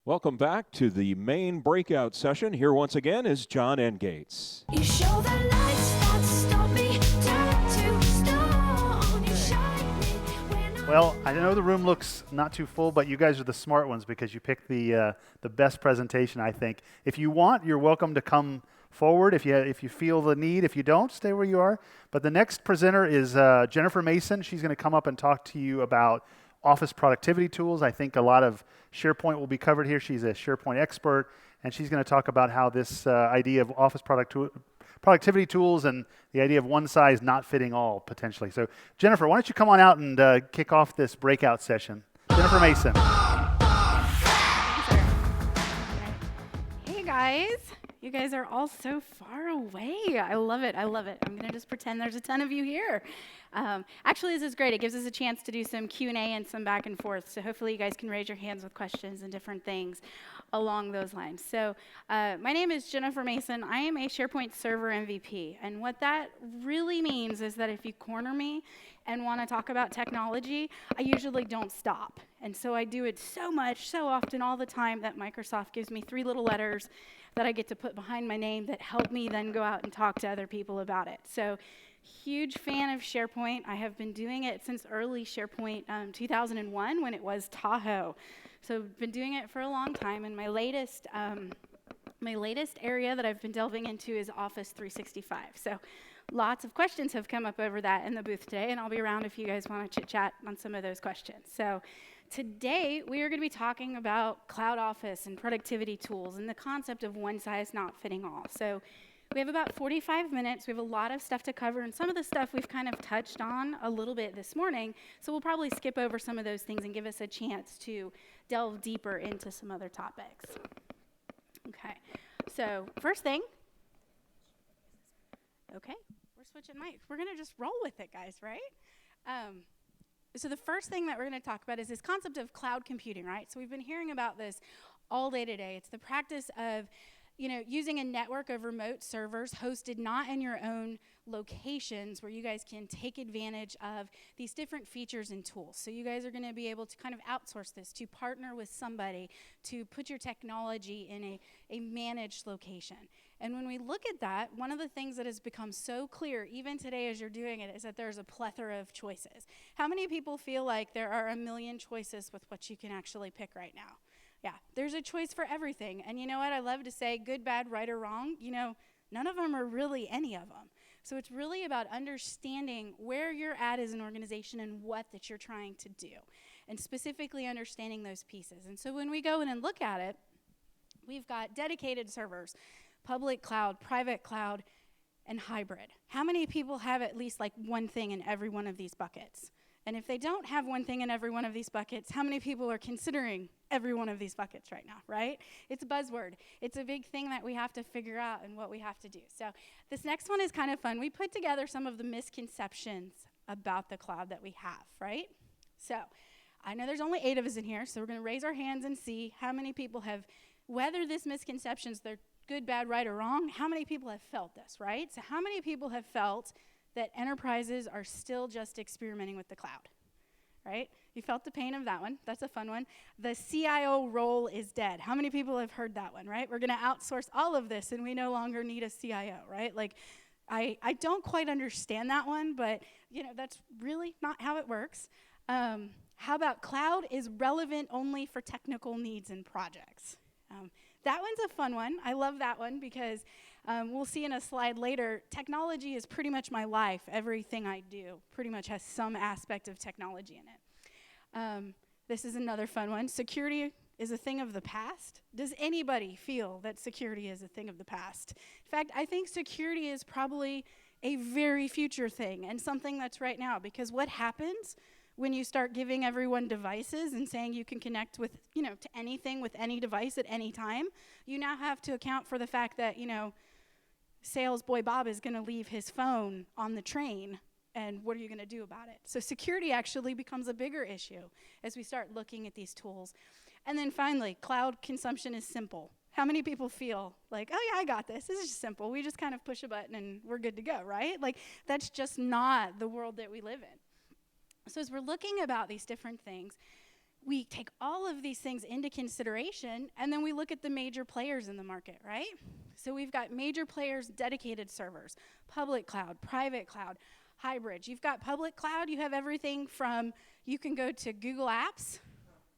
Welcome back to the main breakout session. Here once again is John N. Gates. You show the lights that stop me, turn to stone. You shine me when Well, I know the room looks not too full, but you guys are the smart ones because you picked the best presentation, I think. If you want, you're welcome to come forward if you feel the need. If you don't, stay where you are. But the next presenter is Jennifer Mason. She's going to come up and talk to you about office productivity tools. I think a lot of SharePoint will be covered here. She's a SharePoint expert, and she's going to talk about how this idea of office productivity tools and the idea of one size not fitting all, potentially. So, Jennifer, why don't you come on out and kick off this breakout session? Jennifer Mason. Hey, guys. You guys are all so far away. I love it. I love it. I'm going to just pretend there's a ton of you here. Actually, this is great. It gives us a chance to do some Q&A and some back and forth. So hopefully you guys can raise your hands with questions and different things along those lines. So my name is Jennifer Mason. I am a SharePoint Server MVP. And what that really means is that if you corner me and want to talk about technology, I usually don't stop. And so I do it so much, so often, all the time, that Microsoft gives me 3 little letters that I get to put behind my name that help me then go out and talk to other people about it. So huge fan of SharePoint. I have been doing it since early SharePoint 2001 when it was Tahoe. So been doing it for a long time, and my latest area that I've been delving into is Office 365. So lots of questions have come up over that in the booth today, and I'll be around if you guys want to chit-chat on some of those questions. So today, we are going to be talking about Cloud Office and productivity tools and the concept of one size not fitting all. So we have about 45 minutes. We have a lot of stuff to cover, and some of the stuff we've kind of touched on a little bit this morning, so we'll probably skip over some of those things and give us a chance to delve deeper into some other topics. Okay, so first thing, okay, we're switching mics. We're going to just roll with it, guys, right? So the first thing that we're going to talk about is this concept of cloud computing, right? So we've been hearing about this all day today. It's the practice of, using a network of remote servers hosted not in your own locations, where you guys can take advantage of these different features and tools. So you guys are going to be able to kind of outsource this, to partner with somebody, to put your technology in a managed location. And when we look at that, one of the things that has become so clear, even today as you're doing it, is that there's a plethora of choices. How many people feel like there are a million choices with what you can actually pick right now? Yeah, there's a choice for everything. And you know what? I love to say good, bad, right, or wrong. None of them are really any of them. So it's really about understanding where you're at as an organization and what that you're trying to do, and specifically understanding those pieces. And so when we go in and look at it, we've got dedicated servers, public cloud, private cloud, and hybrid. How many people have at least like one thing in every one of these buckets? And if they don't have one thing in every one of these buckets, how many people are considering every one of these buckets right now, right? It's a buzzword. It's a big thing that we have to figure out and what we have to do. So this next one is kind of fun. We put together some of the misconceptions about the cloud that we have, right? So I know there's only 8 of us in here, so we're going to raise our hands and see how many people have, whether this misconceptions, they're good, bad, right, or wrong, how many people have felt this, right? So how many people have felt that enterprises are still just experimenting with the cloud, right? You felt the pain of that one. That's a fun one. The CIO role is dead. How many people have heard that one, right? We're going to outsource all of this, and we no longer need a CIO, right? Like, I don't quite understand that one, but, that's really not how it works. How about cloud is relevant only for technical needs and projects? That one's a fun one. I love that one because we'll see in a slide later, technology is pretty much my life. Everything I do pretty much has some aspect of technology in it. This is another fun one. Security is a thing of the past. Does anybody feel that security is a thing of the past? In fact, I think security is probably a very future thing and something that's right now, because what happens when you start giving everyone devices and saying you can connect with, to anything with any device at any time, you now have to account for the fact that, sales boy Bob is going to leave his phone on the train, and what are you going to do about it? So security actually becomes a bigger issue as we start looking at these tools. And then finally, cloud consumption is simple. How many people feel like, oh yeah, I got this. This is just simple. We just kind of push a button and we're good to go, right? Like, that's just not the world that we live in. So as we're looking about these different things, we take all of these things into consideration, and then we look at the major players in the market, right? So we've got major players, dedicated servers, public cloud, private cloud, hybrid. You've got public cloud, you have everything from, you can go to Google Apps,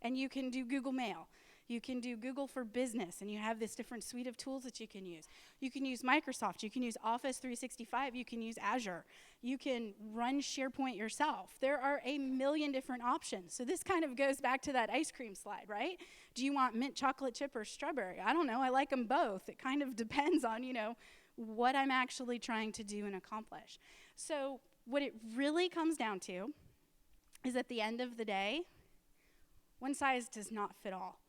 and you can do Google Mail. You can do Google for Business, and you have this different suite of tools that you can use. You can use Microsoft. You can use Office 365. You can use Azure. You can run SharePoint yourself. There are a million different options. So this kind of goes back to that ice cream slide, right? Do you want mint chocolate chip or strawberry? I don't know. I like them both. It kind of depends on, what I'm actually trying to do and accomplish. So what it really comes down to is, at the end of the day, one size does not fit all.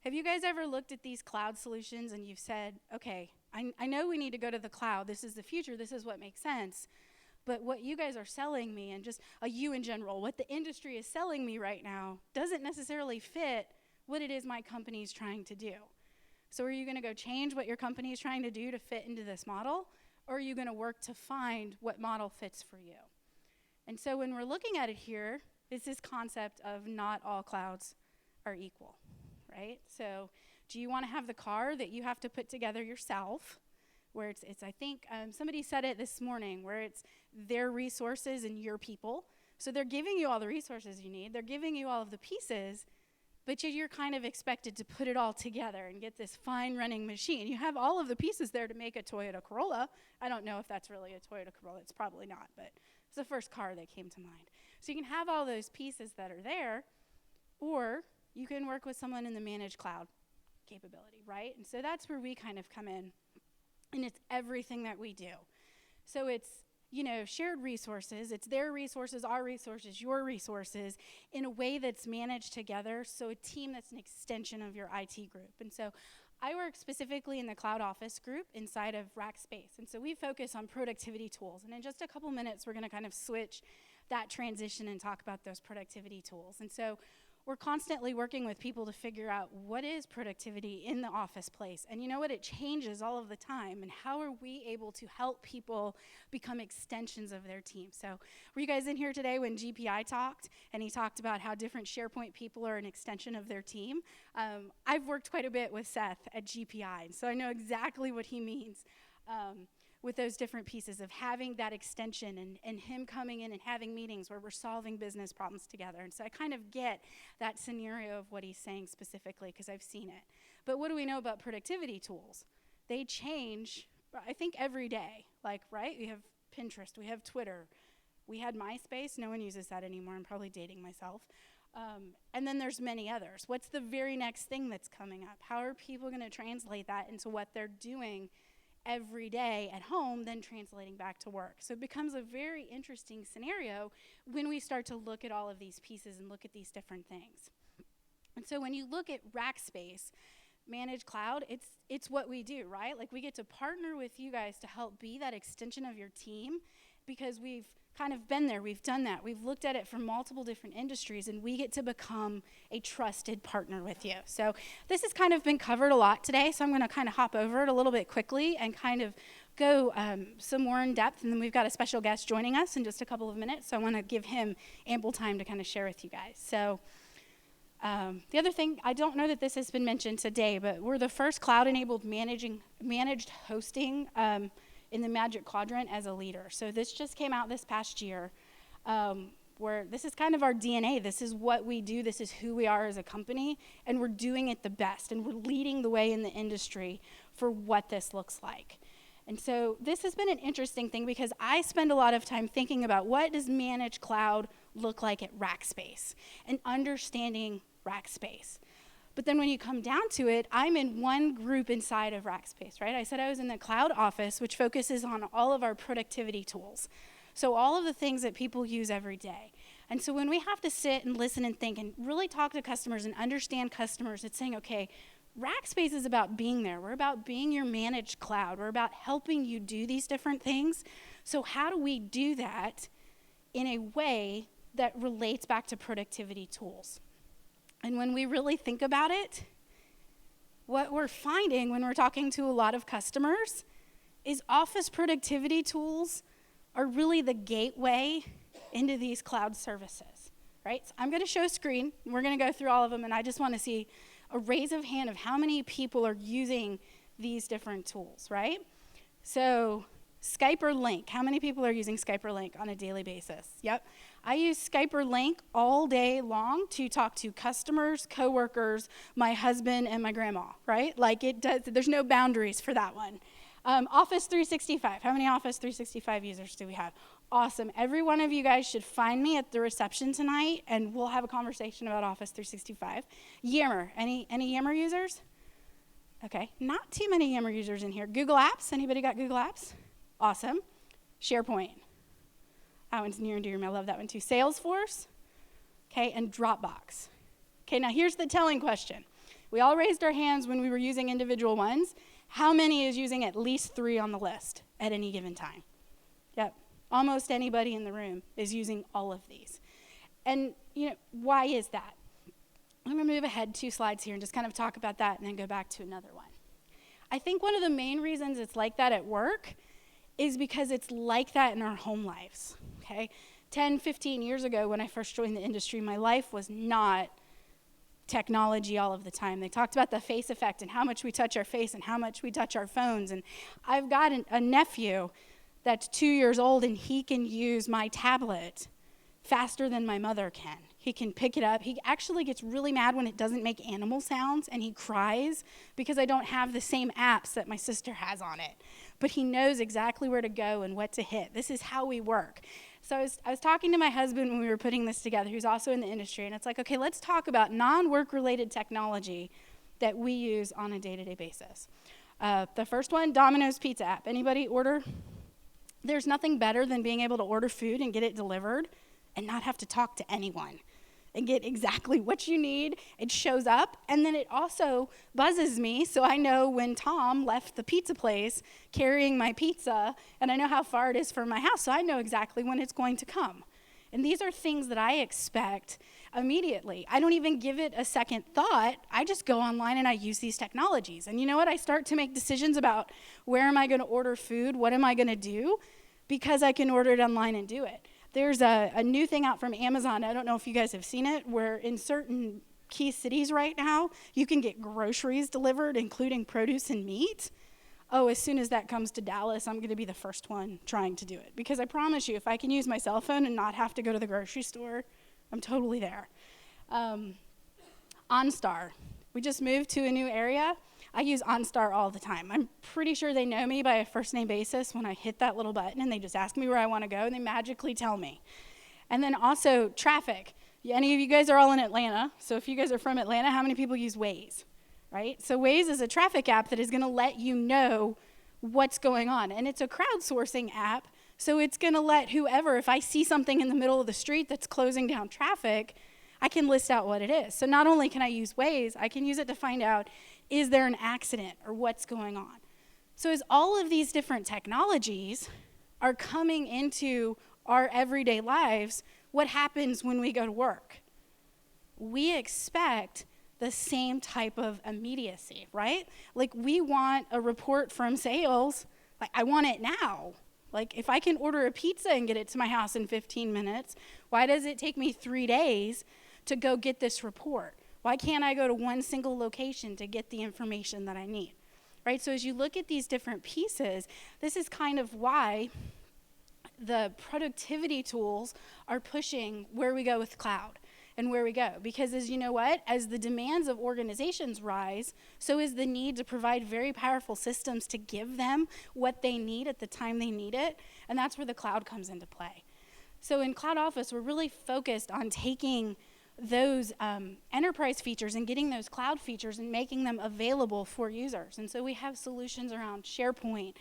Have you guys ever looked at these cloud solutions and you've said, okay, I know we need to go to the cloud. This is the future. This is what makes sense. But what you guys are selling me, and just you in general, what the industry is selling me right now doesn't necessarily fit what it is my company is trying to do. So are you going to go change what your company is trying to do to fit into this model? Or are you going to work to find what model fits for you? And so when we're looking at it here, it's this concept of not all clouds are equal. Right? So do you want to have the car that you have to put together yourself, where it's I think somebody said it this morning, where it's their resources and your people. So they're giving you all the resources you need. They're giving you all of the pieces, but you're kind of expected to put it all together and get this fine running machine. You have all of the pieces there to make a Toyota Corolla. I don't know if that's really a Toyota Corolla. It's probably not, but it's the first car that came to mind. So you can have all those pieces that are there, or you can work with someone in the managed cloud capability, right? And so that's where we kind of come in, and it's everything that we do. So it's, shared resources. It's their resources, our resources, your resources, in a way that's managed together, so a team that's an extension of your IT group. And so I work specifically in the cloud office group inside of Rackspace, and so we focus on productivity tools. And in just a couple minutes, we're going to kind of switch that transition and talk about those productivity tools. And so we're constantly working with people to figure out what is productivity in the office place. And you know what? It changes all of the time. And how are we able to help people become extensions of their team? So were you guys in here today when GPI talked? And he talked about how different SharePoint people are an extension of their team. I've worked quite a bit with Seth at GPI, so I know exactly what he means. With those different pieces of having that extension and him coming in and having meetings where we're solving business problems together. And so I kind of get that scenario of what he's saying specifically, because I've seen it. But what do we know about productivity tools? They change, I think, every day. Right? We have Pinterest, we have Twitter, we had MySpace. No one uses that anymore. I'm probably dating myself. And then there's many others. What's the very next thing that's coming up? How are people going to translate that into what they're doing every day at home, then translating back to work? So it becomes a very interesting scenario when we start to look at all of these pieces and look at these different things. And so when you look at Rackspace, Managed Cloud, it's what we do, right? We get to partner with you guys to help be that extension of your team, because we've kind of been there, we've done that, we've looked at it from multiple different industries, and we get to become a trusted partner with you. So this has kind of been covered a lot today, so I'm going to kind of hop over it a little bit quickly and kind of go some more in depth, and then we've got a special guest joining us in just a couple of minutes, so I want to give him ample time to kind of share with you guys. So the other thing, I don't know that this has been mentioned today, but we're the first cloud-enabled managed hosting in the Magic Quadrant as a leader. So this just came out this past year, where this is kind of our DNA. This is what we do. This is who we are as a company, and we're doing it the best, and we're leading the way in the industry for what this looks like. And so this has been an interesting thing, because I spend a lot of time thinking about what does managed cloud look like at Rackspace and understanding Rackspace. But then when you come down to it, I'm in one group inside of Rackspace, right? I said I was in the cloud office, which focuses on all of our productivity tools. So all of the things that people use every day. And so when we have to sit and listen and think and really talk to customers and understand customers, it's saying, okay, Rackspace is about being there. We're about being your managed cloud. We're about helping you do these different things. So how do we do that in a way that relates back to productivity tools? And when we really think about it, what we're finding when we're talking to a lot of customers is office productivity tools are really the gateway into these cloud services. right? So I'm going to show a screen. And we're going to go through all of them, and I just want to see a raise of hand of how many people are using these different tools, right? So Skype or Link. How many people are using Skype or Link on a daily basis? Yep. I use Skype or Link all day long to talk to customers, coworkers, my husband, and my grandma, right? Like it does, there's no boundaries for that one. Office 365. How many Office 365 users do we have? Awesome. Every one of you guys should find me at the reception tonight, and we'll have a conversation about Office 365. Yammer. Any Yammer users? Okay. Not too many Yammer users in here. Google Apps. Anybody got Google Apps? Awesome. SharePoint. That one's near and dear to me. I love that one too. Salesforce. Okay. And Dropbox. Okay. Now here's the telling question. We all raised our hands when we were using individual ones. How many is using at least 3 on the list at any given time? Yep. Almost anybody in the room is using all of these. And, why is that? I'm going to move ahead 2 slides here and just kind of talk about that and then go back to another one. I think one of the main reasons it's like that at work is because it's like that in our home lives, okay? 10, 15 years ago when I first joined the industry, my life was not technology all of the time. They talked about the face effect and how much we touch our face and how much we touch our phones. And I've got a nephew that's 2 years old, and he can use my tablet faster than my mother can. He can pick it up. He actually gets really mad when it doesn't make animal sounds, and he cries because I don't have the same apps that my sister has on it. But he knows exactly where to go and what to hit. This is how we work. So I was talking to my husband when we were putting this together, who's also in the industry, and it's like, okay, let's talk about non-work related technology that we use on a day-to-day basis. The first one, Domino's pizza app. Anybody order? There's nothing better than being able to order food and get it delivered and not have to talk to anyone and get exactly what you need. It shows up, and then it also buzzes me so I know when Tom left the pizza place carrying my pizza, and I know how far it is from my house, so I know exactly when it's going to come. And these are things that I expect immediately. I don't even give it a second thought. I just go online and I use these technologies. And you know what? I start to make decisions about where am I going to order food, what am I going to do, because I can order it online and do it. There's a new thing out from Amazon. I don't know if you guys have seen it, where in certain key cities right now, you can get groceries delivered, including produce and meat. Oh, as soon as that comes to Dallas, I'm going to be the first one trying to do it. Because I promise you, if I can use my cell phone and not have to go to the grocery store, I'm totally there. OnStar. We just moved to a new area. I use OnStar all the time. I'm pretty sure they know me by a first name basis when I hit that little button and they just ask me where I want to go and they magically tell me. And then also traffic. Any of you guys are all in Atlanta, so if you guys are from Atlanta, how many people use Waze, right? So Waze is a traffic app that is going to let you know what's going on. And it's a crowdsourcing app, so it's going to let whoever, if I see something in the middle of the street that's closing down traffic, I can list out what it is. So not only can I use Waze, I can use it to find out, is there an accident or what's going on? So as all of these different technologies are coming into our everyday lives, what happens when we go to work? We expect the same type of immediacy, right? Like we want a report from sales, like I want it now. Like if I can order a pizza and get it to my house in 15 minutes, why does it take me 3 days to go get this report? Why can't I go to one single location to get the information that I need, right? So as you look at these different pieces, this is kind of why the productivity tools are pushing where we go with cloud and where we go. Because as you know what, as the demands of organizations rise, so is the need to provide very powerful systems to give them what they need at the time they need it, and that's where the cloud comes into play. So in Cloud Office, we're really focused on taking those enterprise features and getting those cloud features and making them available for users. And so we have solutions around SharePoint,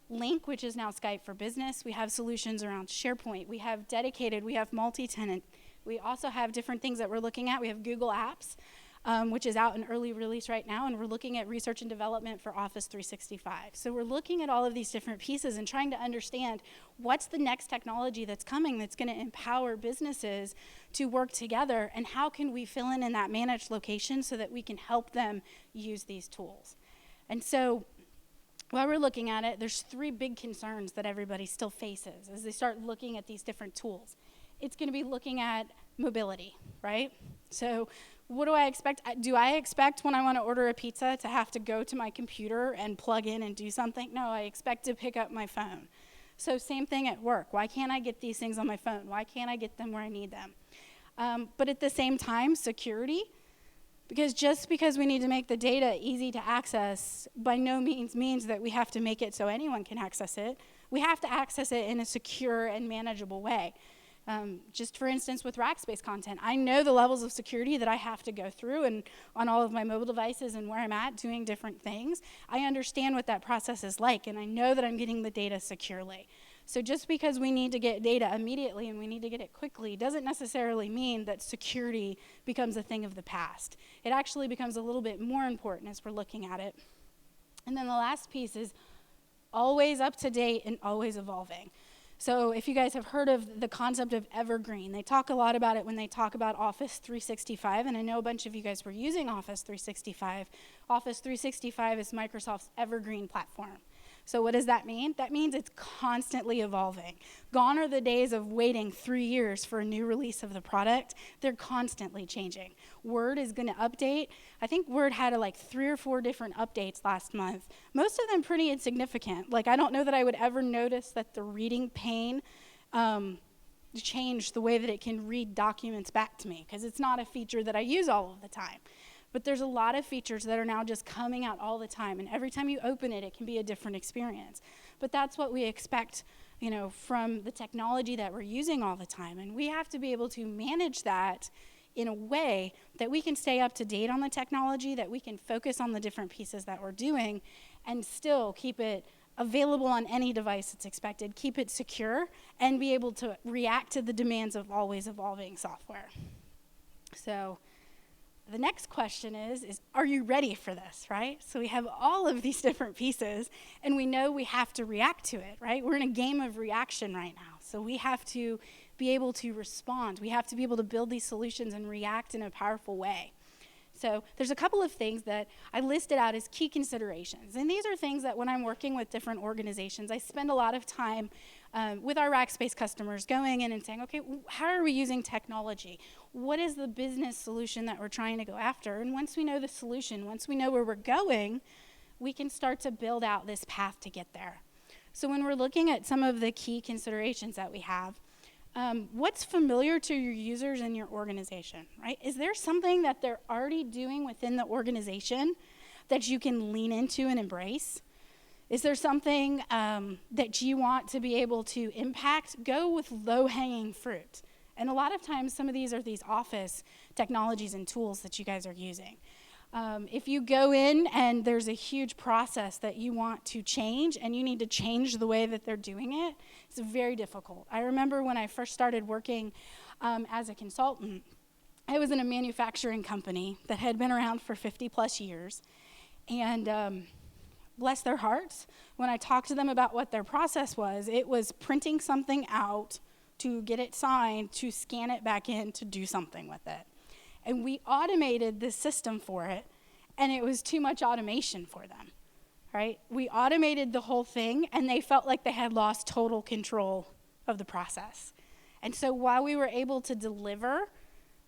Link, which is now Skype for Business. We have solutions around SharePoint. We have dedicated, we have multi-tenant. We also have different things that we're looking at. We have Google Apps, which is out in early release right now, and we're looking at research and development for Office 365. So we're looking at all of these different pieces and trying to understand what's the next technology that's coming that's going to empower businesses to work together, and how can we fill in that managed location so that we can help them use these tools. And so while we're looking at it, there's 3 big concerns that everybody still faces as they start looking at these different tools. It's going to be looking at mobility, right? So what do I expect? Do I expect when I want to order a pizza to have to go to my computer and plug in and do something? No, I expect to pick up my phone. So same thing at work. Why can't I get these things on my phone? Why can't I get them where I need them? But at the same time, security, because just because we need to make the data easy to access by no means that we have to make it so anyone can access it. We have to access it in a secure and manageable way. Just for instance, with Rackspace content, I know the levels of security that I have to go through and on all of my mobile devices and where I'm at doing different things. I understand what that process is like, and I know that I'm getting the data securely. So just because we need to get data immediately and we need to get it quickly doesn't necessarily mean that security becomes a thing of the past. It actually becomes a little bit more important as we're looking at it. And then the last piece is always up to date and always evolving. So if you guys have heard of the concept of evergreen, they talk a lot about it when they talk about Office 365, and I know a bunch of you guys were using Office 365. Office 365 is Microsoft's evergreen platform. So what does that mean? That means it's constantly evolving. Gone are the days of waiting 3 years for a new release of the product. They're constantly changing. Word is going to update. I think Word had like 3 or 4 different updates last month. Most of them pretty insignificant. Like I don't know that I would ever notice that the reading pane changed the way that it can read documents back to me, because it's not a feature that I use all of the time. But there's a lot of features that are now just coming out all the time, and every time you open it, it can be a different experience. But that's what we expect, you know, from the technology that we're using all the time, and we have to be able to manage that in a way that we can stay up to date on the technology, that we can focus on the different pieces that we're doing, and still keep it available on any device that's expected, keep it secure, and be able to react to the demands of always evolving software. So the next question is are you ready for this, right? So we have all of these different pieces, and we know we have to react to it, right? We're in a game of reaction right now. So we have to be able to respond. We have to be able to build these solutions and react in a powerful way. So there's a couple of things that I listed out as key considerations. And these are things that when I'm working with different organizations, I spend a lot of time with our Rackspace customers going in and saying, okay, how are we using technology? What is the business solution that we're trying to go after? And once we know the solution, once we know where we're going, we can start to build out this path to get there. So when we're looking at some of the key considerations that we have, what's familiar to your users in your organization, right? Is there something that they're already doing within the organization that you can lean into and embrace? Is there something that you want to be able to impact? Go with low-hanging fruit. And a lot of times, some of these are these office technologies and tools that you guys are using. If you go in and there's a huge process that you want to change and you need to change the way that they're doing it, it's very difficult. I remember when I first started working as a consultant, I was in a manufacturing company that had been around for 50 plus years. And bless their hearts, when I talked to them about what their process was, it was printing something out to get it signed, to scan it back in, to do something with it. And we automated this system for it, and it was too much automation for them, right? We automated the whole thing, and they felt like they had lost total control of the process. And so while we were able to deliver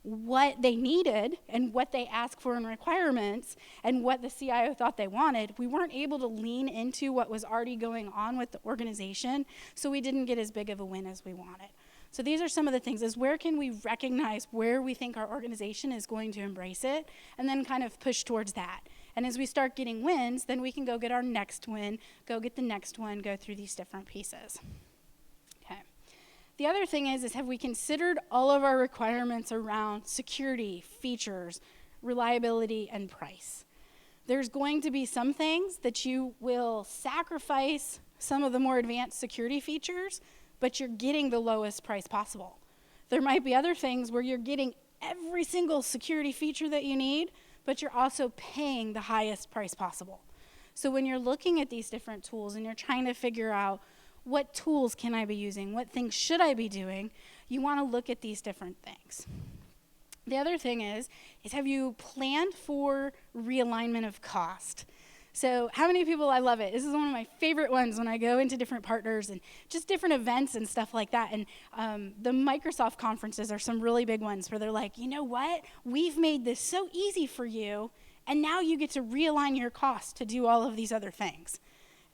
what they needed and what they asked for in requirements and what the CIO thought they wanted, we weren't able to lean into what was already going on with the organization, so we didn't get as big of a win as we wanted. So these are some of the things, is where can we recognize where we think our organization is going to embrace it, and then kind of push towards that. And as we start getting wins, then we can go get our next win, go get the next one, go through these different pieces. Okay. The other thing is have we considered all of our requirements around security, features, reliability, and price? There's going to be some things that you will sacrifice some of the more advanced security features, but you're getting the lowest price possible. There might be other things where you're getting every single security feature that you need, but you're also paying the highest price possible. So when you're looking at these different tools and you're trying to figure out what tools can I be using, what things should I be doing, you want to look at these different things. The other thing is have you planned for realignment of cost? So how many people, I love it. This is one of my favorite ones when I go into different partners and just different events and stuff like that. And the Microsoft conferences are some really big ones where they're like, you know what? We've made this so easy for you, and now you get to realign your costs to do all of these other things.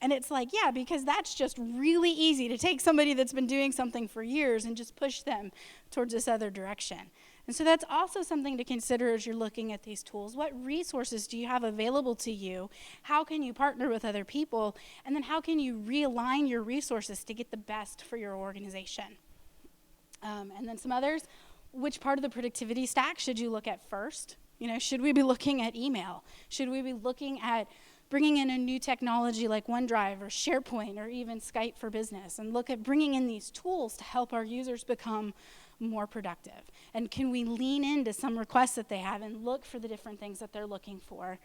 And it's like, yeah, because that's just really easy to take somebody that's been doing something for years and just push them towards this other direction. And so that's also something to consider as you're looking at these tools. What resources do you have available to you? How can you partner with other people? And then how can you realign your resources to get the best for your organization? And then some others, which part of the productivity stack should you look at first? You know, should we be looking at email? Should we be looking at bringing in a new technology like OneDrive or SharePoint or even Skype for Business, and look at bringing in these tools to help our users become more productive? And can we lean into some requests that they have and look for the different things that they're looking for?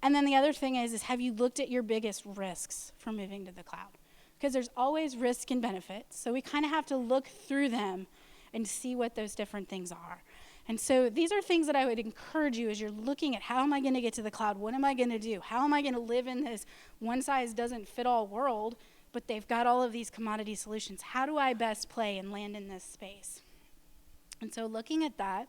And then the other thing is have you looked at your biggest risks for moving to the cloud? Because there's always risk and benefits, so we kind of have to look through them and see what those different things are. And so these are things that I would encourage you as you're looking at, how am I going to get to the cloud? What am I going to do? How am I going to live in this one-size-doesn't-fit-all world, but they've got all of these commodity solutions? How do I best play and land in this space? And so looking at that,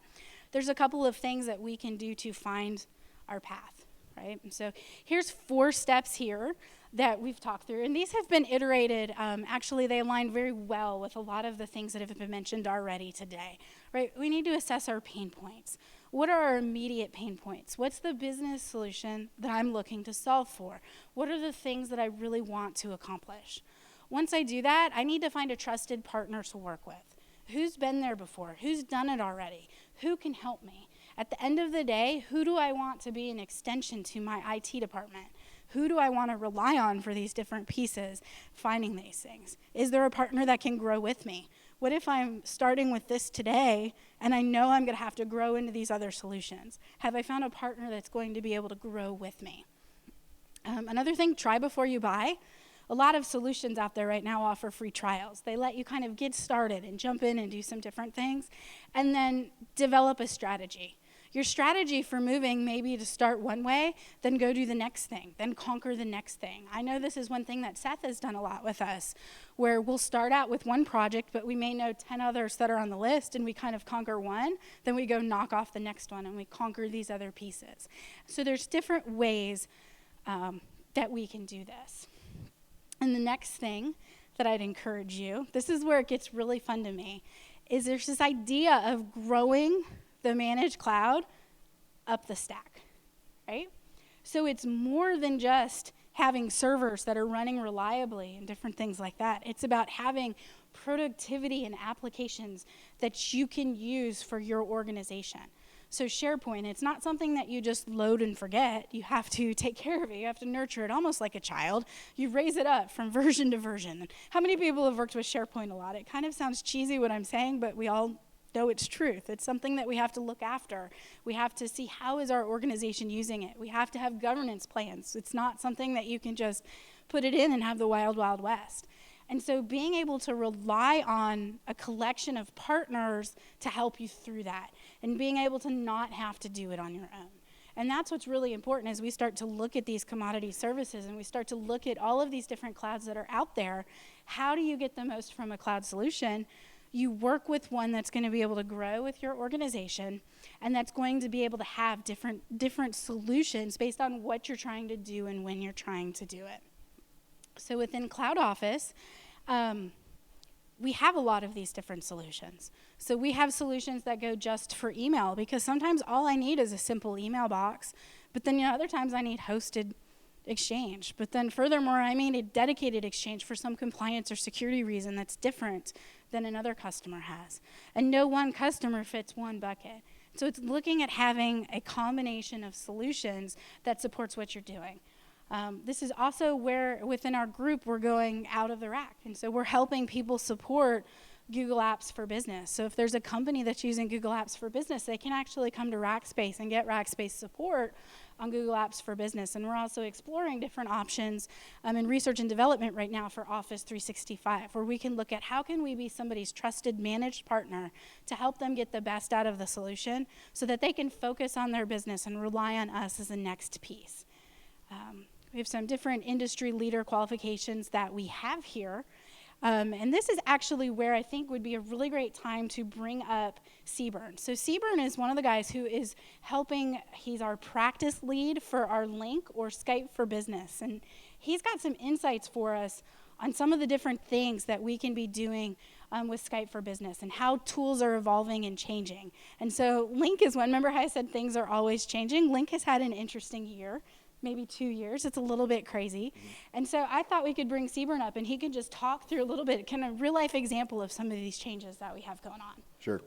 there's a couple of things that we can do to find our path, right? And so here's 4 steps here that we've talked through. And these have been iterated. Actually, they align very well with a lot of the things that have been mentioned already today, right? We need to assess our pain points. What are our immediate pain points? What's the business solution that I'm looking to solve for? What are the things that I really want to accomplish? Once I do that, I need to find a trusted partner to work with. Who's been there before? Who's done it already? Who can help me? At the end of the day, who do I want to be an extension to my IT department? Who do I want to rely on for these different pieces, finding these things? Is there a partner that can grow with me? What if I'm starting with this today and I know I'm going to have to grow into these other solutions? Have I found a partner that's going to be able to grow with me? Another thing, try before you buy. A lot of solutions out there right now offer free trials. They let you kind of get started and jump in and do some different things, and then develop a strategy. Your strategy for moving may be to start one way, then go do the next thing, then conquer the next thing. I know this is one thing that Seth has done a lot with us, where we'll start out with one project, but we may know 10 others that are on the list, and we kind of conquer one, then we go knock off the next one, and we conquer these other pieces. So there's different ways that we can do this. And the next thing that I'd encourage you, this is where it gets really fun to me, is there's this idea of growing the managed cloud up the stack, right? So it's more than just having servers that are running reliably and different things like that. It's about having productivity and applications that you can use for your organization. So SharePoint, it's not something that you just load and forget. You have to take care of it. You have to nurture it almost like a child. You raise it up from version to version. How many people have worked with SharePoint a lot? It kind of sounds cheesy what I'm saying, but we all know it's truth. It's something that we have to look after. We have to see how is our organization using it. We have to have governance plans. It's not something that you can just put it in and have the wild, wild west. And so being able to rely on a collection of partners to help you through that, and being able to not have to do it on your own. And that's what's really important as we start to look at these commodity services and we start to look at all of these different clouds that are out there. How do you get the most from a cloud solution? You work with one that's going to be able to grow with your organization, and that's going to be able to have different solutions based on what you're trying to do and when you're trying to do it. So within Cloud Office, we have a lot of these different solutions. So we have solutions that go just for email, because sometimes all I need is a simple email box, but then other times I need hosted Exchange. But then furthermore, I need a dedicated Exchange for some compliance or security reason that's different than another customer has. And no one customer fits one bucket. So it's looking at having a combination of solutions that supports what you're doing. This is also where within our group we're going out of the rack. And so we're helping people support Google Apps for Business. So if there's a company that's using Google Apps for Business, they can actually come to Rackspace and get Rackspace support on Google Apps for Business. And we're also exploring different options in research and development right now for Office 365, where we can look at how can we be somebody's trusted managed partner to help them get the best out of the solution so that they can focus on their business and rely on us as the next piece. We have some different industry leader qualifications that we have here. And this is actually where I think would be a really great time to bring up Seaburn. So Seaburn is one of the guys who is helping, he's our practice lead for our Link or Skype for Business. And he's got some insights for us on some of the different things that we can be doing with Skype for Business and how tools are evolving and changing. And so Link is one. Remember how I said things are always changing? Link has had an interesting year. Maybe 2 years. It's a little bit crazy. And so I thought we could bring Seaburn up and he can just talk through a little bit, kind of real life example of some of these changes that we have going on. Sure.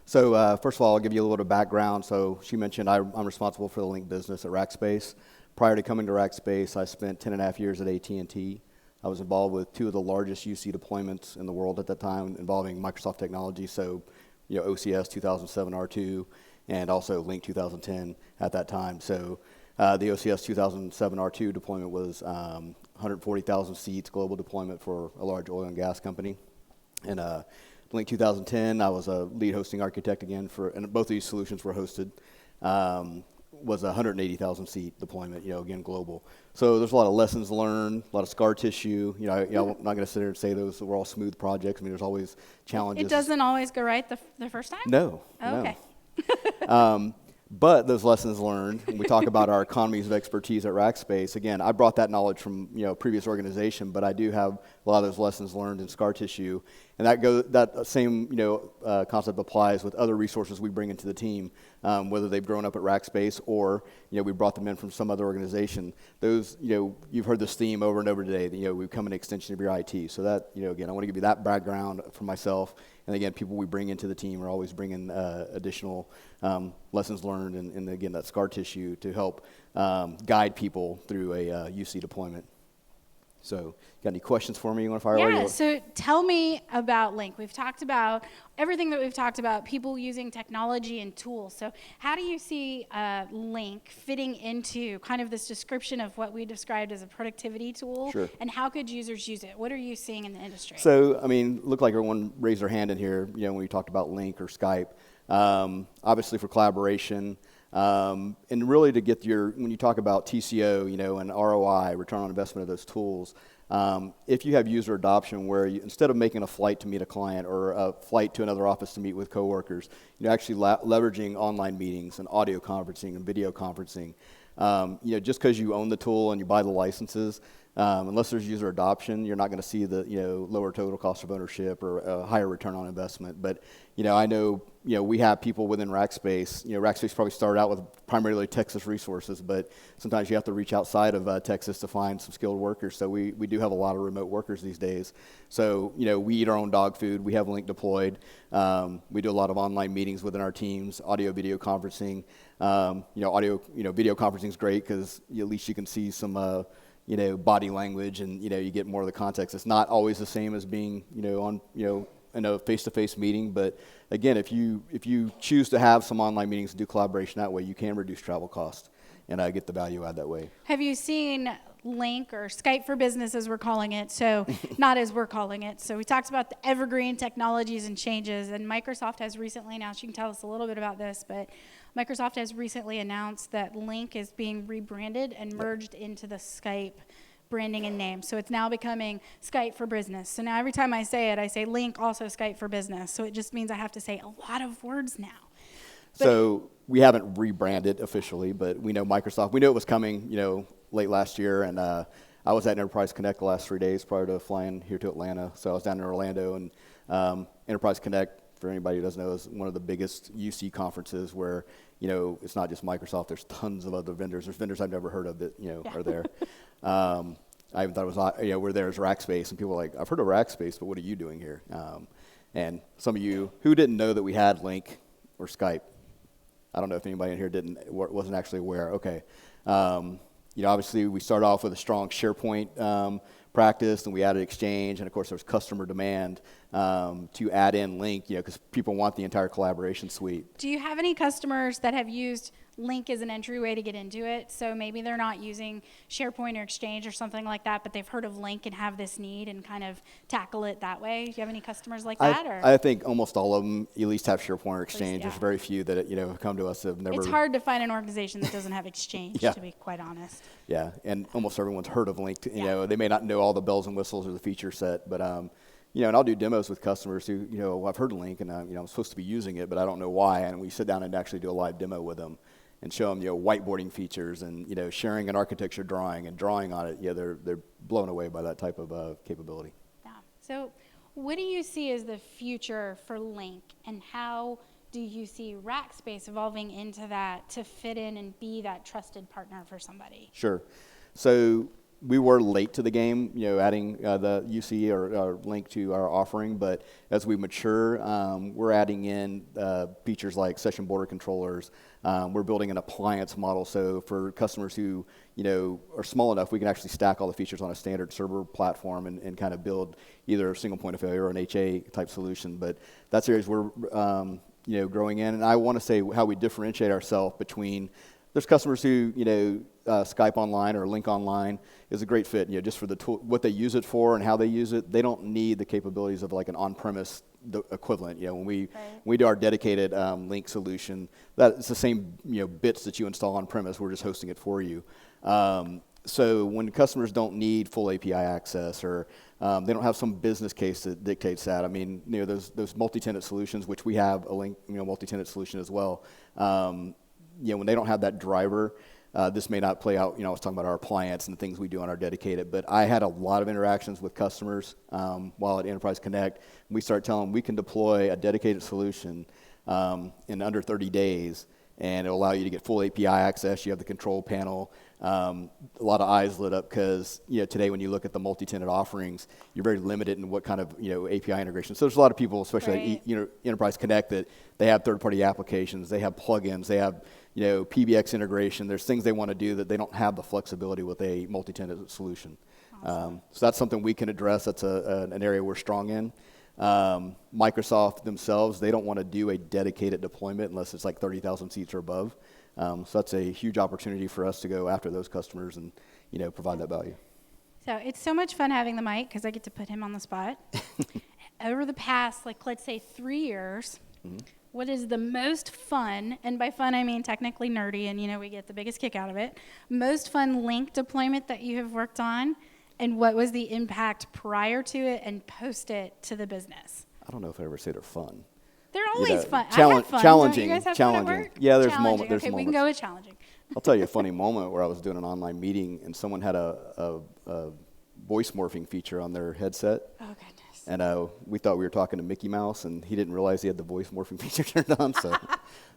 So first of all, I'll give you a little bit of background. So she mentioned I'm responsible for the Link business at Rackspace. Prior to coming to Rackspace, I spent 10 and a half years at AT&T. I was involved with 2 of the largest UC deployments in the world at that time involving Microsoft technology. So, OCS 2007 R2 and also Link 2010 at that time. So the OCS 2007 R2 deployment was 140,000 seats, global deployment for a large oil and gas company. And Link 2010, I was a lead hosting architect again and both of these solutions were hosted. Was a 180,000 seat deployment, again, global. So there's a lot of lessons learned, a lot of scar tissue. I'm not going to sit here and say those were all smooth projects. I mean, there's always challenges. It doesn't always go right the first time? No. Oh, okay. But those lessons learned, when we talk about our economies of expertise at Rackspace, again, I brought that knowledge from previous organization, but I do have a lot of those lessons learned in scar tissue, and that same concept applies with other resources we bring into the team, whether they've grown up at Rackspace or we brought them in from some other organization. Those you've heard this theme over and over today. That, we become an extension of your IT. So that again, I want to give you that background for myself. And again, people we bring into the team are always bringing additional lessons learned and again, that scar tissue to help guide people through a UC deployment. So, got any questions for me? You want to fire away? Yeah, so tell me about Link. We've talked about everything that we've talked about, people using technology and tools. So how do you see Link fitting into kind of this description of what we described as a productivity tool? Sure. And how could users use it? What are you seeing in the industry? So, I mean, looked like everyone raised their hand in here, when we talked about Link or Skype. Obviously for collaboration, and really to get when you talk about TCO, and ROI, return on investment of those tools, if you have user adoption where instead of making a flight to meet a client or a flight to another office to meet with coworkers, actually leveraging online meetings and audio conferencing and video conferencing, just because you own the tool and you buy the licenses, unless there's user adoption, you're not going to see the lower total cost of ownership or a higher return on investment. But I know we have people within Rackspace. Rackspace probably started out with primarily Texas resources, but sometimes you have to reach outside of Texas to find some skilled workers. So we do have a lot of remote workers these days. So we eat our own dog food. We have Link deployed. We do a lot of online meetings within our teams, audio video conferencing. Audio video conferencing is great because at least you can see some body language and you get more of the context. It's not always the same as being on in a face-to-face meeting, but again, if you choose to have some online meetings and do collaboration that way, you can reduce travel costs and get the value add that way. Have you seen Link or Skype for Business as we're calling it, so not as we're calling it. So we talked about the evergreen technologies and changes, and Microsoft has recently announced, you can tell us a little bit about this, but Microsoft has recently announced that Link is being rebranded and merged into the Skype branding and name. So it's now becoming Skype for Business. So now every time I say Link, also Skype for Business. So it just means I have to say a lot of words now. But so we haven't rebranded officially, but we know Microsoft. We knew it was coming, late last year, and I was at Enterprise Connect the last 3 days prior to flying here to Atlanta. So I was down in Orlando, and Enterprise Connect, for anybody who doesn't know, is one of the biggest UC conferences where, it's not just Microsoft. There's tons of other vendors. There's vendors I've never heard of that, are there. I even thought it was, we're there as Rackspace, and people were like, I've heard of Rackspace, but what are you doing here? And some of you who didn't know that we had Link or Skype, I don't know if anybody in here wasn't actually aware. Okay. Obviously we started off with a strong SharePoint practice, and we added Exchange, and of course there was customer demand to add in Link, because people want the entire collaboration suite. do you have any customers that have used Link is an entryway to get into it. So maybe they're not using SharePoint or Exchange or something like that, but they've heard of Link and have this need and kind of tackle it that way. Do you have any customers like that? Or I think almost all of them at least have SharePoint or Exchange. yeah. There's very few that have come to us that have never. it's hard to find an organization that doesn't have Exchange, Yeah. to be quite honest. Yeah, and almost everyone's heard of Link. Yeah. They may not know all the bells and whistles or the feature set, but and I'll do demos with customers who I've heard of Link and I'm supposed to be using it, but I don't know why. And we sit down and actually do a live demo with them and show them whiteboarding features and sharing an architecture drawing and drawing on it. They're blown away by that type of capability. Yeah. So what do you see as the future for Link, and how do you see Rackspace evolving into that to fit in and be that trusted partner for somebody? Sure. So we were late to the game, adding the UC or Link to our offering, but as we mature, we're adding in features like session border controllers. We're building an appliance model, so for customers who are small enough, we can actually stack all the features on a standard server platform and kind of build either a single point of failure or an HA type solution. But that's areas we're growing in, and I want to say how we differentiate ourselves between. There's customers who, Skype Online or Link Online is a great fit, just for the tool, what they use it for and how they use it. They don't need the capabilities of like an on-premise equivalent. When we do our dedicated Link solution, it's the same, bits that you install on-premise. We're just hosting it for you. So when customers don't need full API access or they don't have some business case that dictates that. I mean, those multi-tenant solutions, which we have a Link, multi-tenant solution as well. When they don't have that driver, this may not play out. I was talking about our appliance and the things we do on our dedicated, but I had a lot of interactions with customers while at Enterprise Connect. We started telling them we can deploy a dedicated solution in under 30 days, and it'll allow you to get full API access. You have the control panel. A lot of eyes lit up because today when you look at the multi-tenant offerings, you're very limited in what kind of API integration. So there's a lot of people, especially at Enterprise Connect, that they have third-party applications, they have plugins, they have PBX integration. There's things they want to do that they don't have the flexibility with a multi-tenant solution. Awesome. So that's something we can address. That's an area we're strong in. Microsoft themselves, they don't want to do a dedicated deployment unless it's like 30,000 seats or above. So that's a huge opportunity for us to go after those customers and provide that value. So it's so much fun having the mic because I get to put him on the spot. Over the past, let's say 3 years, what is the most fun, and by fun I mean technically nerdy, and we get the biggest kick out of it, most fun Link deployment that you have worked on, and what was the impact prior to it and post it to the business? I don't know if I ever say they're fun. They're always fun. I have fun. Challenging. Don't you guys have challenging. fun at work? Yeah, there's Challenging. moments. There's okay, moments. we can go with challenging. I'll tell you a funny moment where I was doing an online meeting and someone had a voice morphing feature on their headset. Oh, goodness. And we thought we were talking to Mickey Mouse, and he didn't realize he had the voice morphing feature turned on. So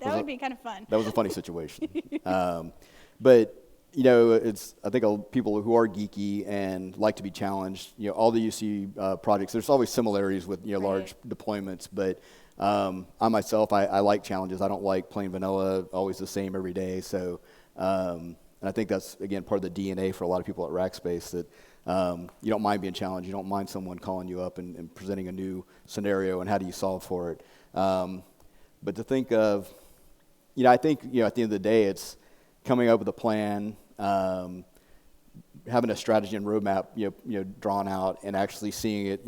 that would be kind of fun. That was a funny situation. But I think people who are geeky and like to be challenged. All the UC projects. There's always similarities with large deployments, but I myself, I like challenges. I don't like plain vanilla, always the same every day. So, and I think that's, again, part of the DNA for a lot of people at Rackspace, that you don't mind being challenged. You don't mind someone calling you up and presenting a new scenario and how do you solve for it. But to think of, I think, at the end of the day, it's coming up with a plan, having a strategy and roadmap, drawn out, and actually seeing it,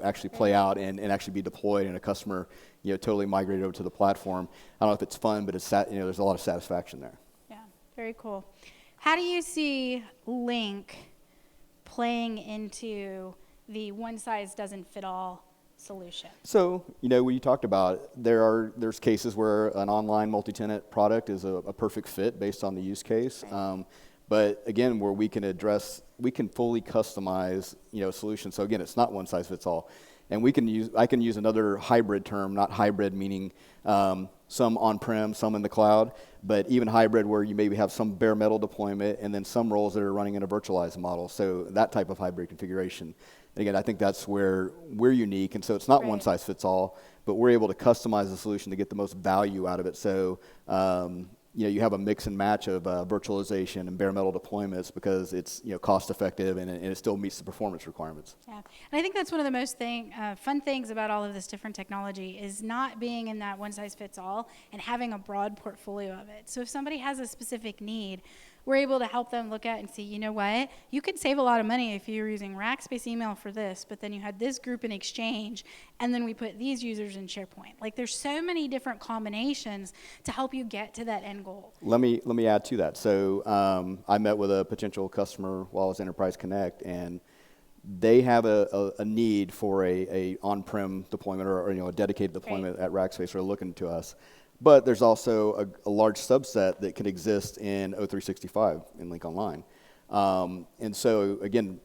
actually play out and actually be deployed, and a customer, totally migrated over to the platform. I don't know if it's fun, but it's there's a lot of satisfaction there. Yeah, very cool. How do you see Link playing into the one-size-doesn't-fit-all solution? So, what you talked about, there's cases where an online multi-tenant product is a perfect fit based on the use case. Right. But again, where we can fully customize, a solution. So again, it's not one size fits all. And I can use another hybrid term, not hybrid meaning some on-prem, some in the cloud, but even hybrid where you maybe have some bare metal deployment and then some roles that are running in a virtualized model. So that type of hybrid configuration. And again, I think that's where we're unique. And so it's not one size fits all, but we're able to customize the solution to get the most value out of it. So, you have a mix and match of virtualization and bare metal deployments because it's cost effective and it still meets the performance requirements. Yeah, and I think that's one of the most fun things about all of this different technology is not being in that one size fits all and having a broad portfolio of it. So if somebody has a specific need, we're able to help them look at and see, you know what, you could save a lot of money if you were using Rackspace email for this, but then you had this group in Exchange, and then we put these users in SharePoint. Like there's so many different combinations to help you get to that end goal. Let me add to that. So I met with a potential customer while I was Enterprise Connect, and they have a need for a on-prem deployment or a dedicated deployment at Rackspace. They're looking to us. But there's also a large subset that can exist in O365 in Link Online. And so, again,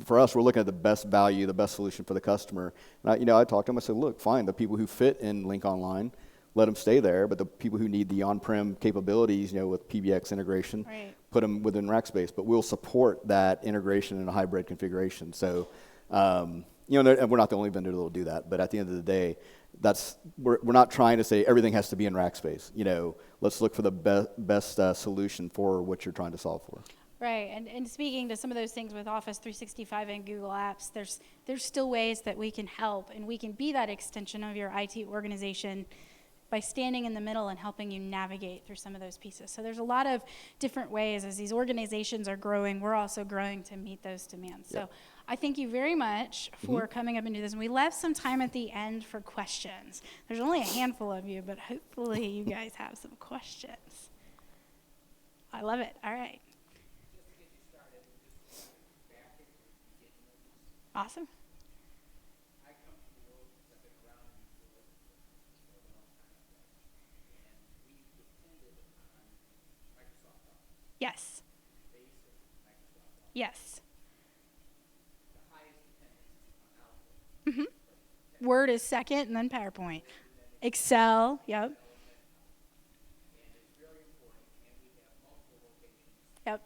for us, we're looking at the best value, the best solution for the customer. And I talked to them. I said, look, fine, the people who fit in Link Online, let them stay there. But the people who need the on-prem capabilities, with PBX integration, put them within Rackspace. But we'll support that integration in a hybrid configuration. So, and we're not the only vendor that will do that. But at the end of the day, we're not trying to say everything has to be in Rackspace. Let's look for the best solution for what you're trying to solve for. Right, and speaking to some of those things with Office 365 and Google Apps, there's still ways that we can help, and we can be that extension of your IT organization by standing in the middle and helping you navigate through some of those pieces. So there's a lot of different ways. As these organizations are growing, we're also growing to meet those demands. Yep. So I thank you very much for coming up and do this. And we left some time at the end for questions. There's only a handful of you, but hopefully you guys have some questions. I love it. All right. Awesome. Yes. Yes. Word is second, and then PowerPoint. Excel, yep. Yep.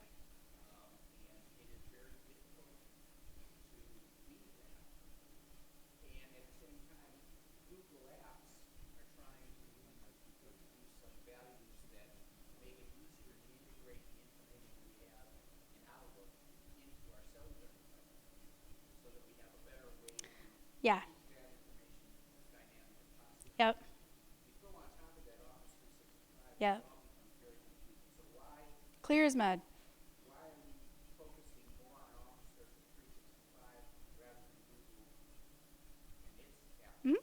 Yeah. Yep. Yep. Clear as mud. Hmm?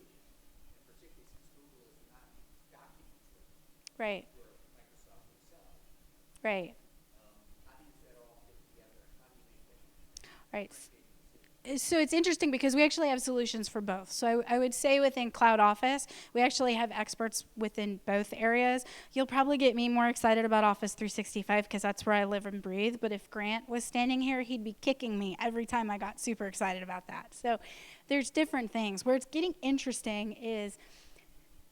Right. Right. Right. So it's interesting because we actually have solutions for both. So I would say within Cloud Office, we actually have experts within both areas. You'll probably get me more excited about Office 365 because that's where I live and breathe. But if Grant was standing here, he'd be kicking me every time I got super excited about that. So there's different things. Where it's getting interesting is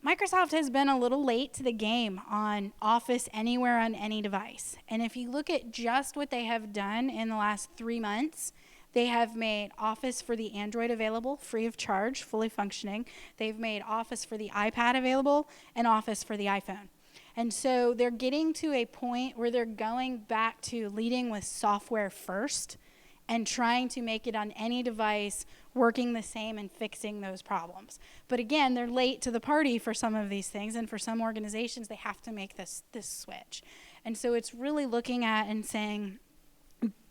Microsoft has been a little late to the game on Office anywhere on any device. And if you look at just what they have done in the last 3 months, they have made Office for the Android available, free of charge, fully functioning. They've made Office for the iPad available and Office for the iPhone. And so they're getting to a point where they're going back to leading with software first and trying to make it on any device working the same and fixing those problems. But again, they're late to the party for some of these things, and for some organizations, they have to make this switch. And so it's really looking at and saying,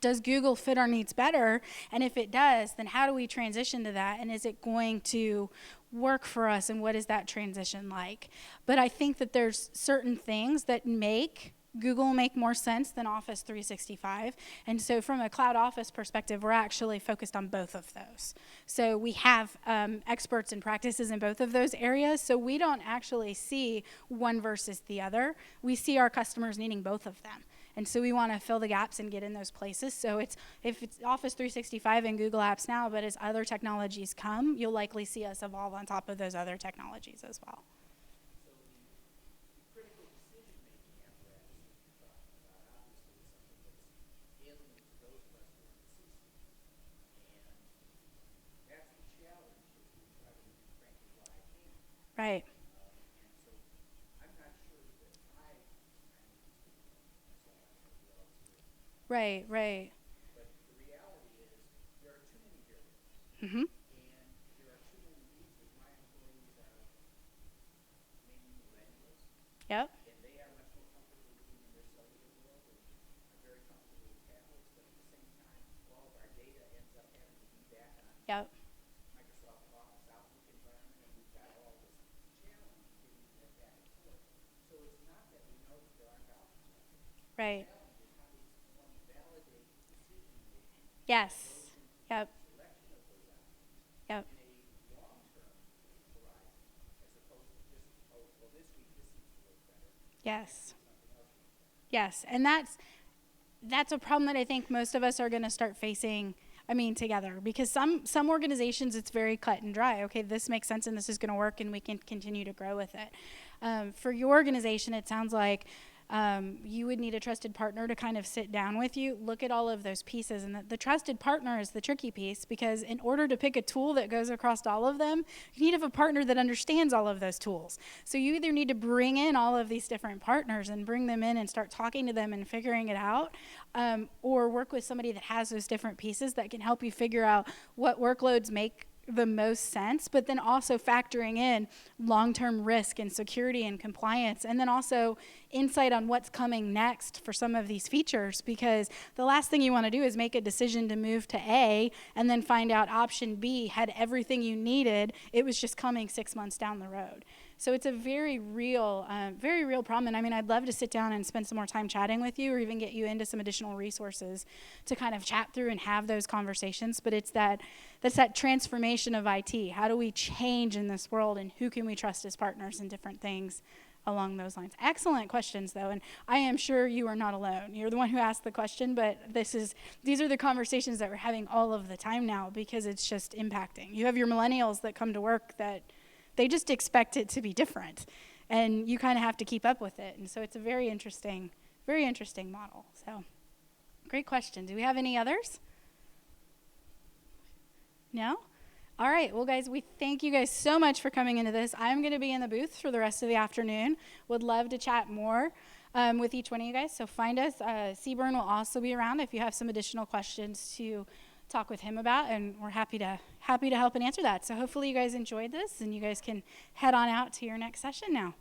does Google fit our needs better? And if it does, then how do we transition to that? And is it going to work for us? And what is that transition like? But I think that there's certain things that make Google make more sense than Office 365. And so from a Cloud Office perspective, we're actually focused on both of those. So we have experts and practices in both of those areas. So we don't actually see one versus the other. We see our customers needing both of them. And so we want to fill the gaps and get in those places. So if it's Office 365 and Google Apps now, but as other technologies come, you'll likely see us evolve on top of those other technologies as well. Right. Right, right. But the reality is there are too many variables. Mm-hmm. And there are too many users. My employees are mainly millennials, Yep. and they are much more comfortable living in their cellular world and are very comfortable with tablets. But at the same time, all of our data ends up having to be back on Yep. Microsoft Office Outlook environment, and we've got all this challenge getting that back and forth. So it's not that we know that there aren't options out there. Right. The challenge is how we want to validate decision making, Yes. Yep. selection of those options Yep. in a long-term horizon, as opposed to just, oh, well, this week this seems to work better, Yes. something else works better. Yes. And that's a problem that I think most of us are going to start facing. I mean, together, because some organizations, it's very cut and dry. Okay, this makes sense and this is going to work, and we can continue to grow with it. For your organization, it sounds like you would need a trusted partner to kind of sit down with you, look at all of those pieces, and the trusted partner is the tricky piece, because in order to pick a tool that goes across all of them, you need to have a partner that understands all of those tools. So you either need to bring in all of these different partners and bring them in and start talking to them and figuring it out, or work with somebody that has those different pieces that can help you figure out what workloads make the most sense, but then also factoring in long-term risk and security and compliance, and then also insight on what's coming next for some of these features, because the last thing you want to do is make a decision to move to A and then find out option B had everything you needed. It was just coming 6 months down the road. So it's a very real problem. And I mean, I'd love to sit down and spend some more time chatting with you, or even get you into some additional resources to kind of chat through and have those conversations. But that's that transformation of IT. How do we change in this world, and who can we trust as partners, and different things along those lines. Excellent questions, though, and I am sure you are not alone. You're the one who asked the question, but these are the conversations that we're having all of the time now, because it's just impacting. You have your millennials that come to work that they just expect it to be different, and you kind of have to keep up with it. And so it's a very interesting model. So great question. Do we have any others? No? All right. Well, guys, we thank you guys so much for coming into this. I'm going to be in the booth for the rest of the afternoon. Would love to chat more with each one of you guys. So find us. Seaburn will also be around if you have some additional questions to talk with him about, and we're happy to help and answer that. So hopefully you guys enjoyed this, and you guys can head on out to your next session now.